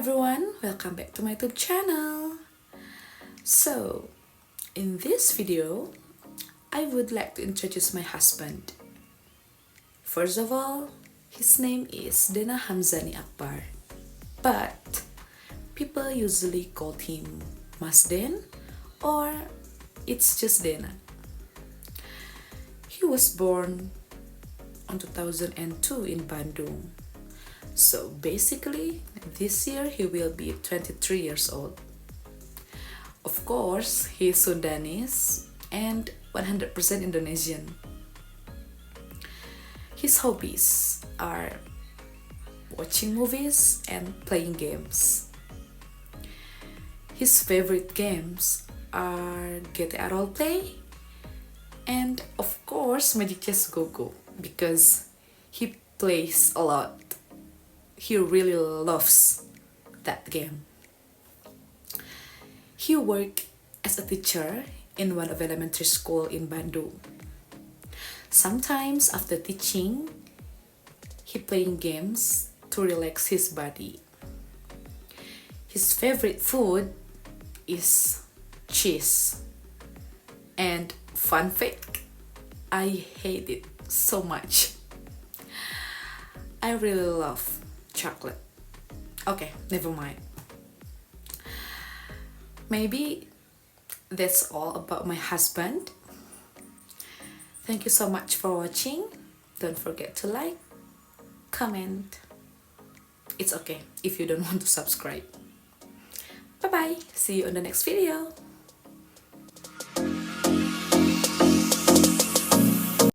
everyone, welcome back to my YouTube channel. So, in this video, I would like to introduce my husband. First of all, his name is Dena Hamzani Akbar, but people usually call him Mas Den or it's just Dena. He was born on 2002 in Bandung. So basically, this year he will be 23 years old. Of course, he is Sudanese and 100% Indonesian. His hobbies are watching movies and playing games. His favorite games are GTA Roleplay and of course Magic Chess Go-Go because he plays a lot. He really loves that game. He worked as a teacher in one of elementary school in Bandung. Sometimes after teaching, he playing games to relax his body. His favorite food is cheese. And fun fact, I hate it so much. I really love chocolate. Okay, never mind. Maybe that's all about my husband. Thank you so much for watching. Don't forget to like, comment. It's okay if you don't want to subscribe. Bye bye. See you on the next video.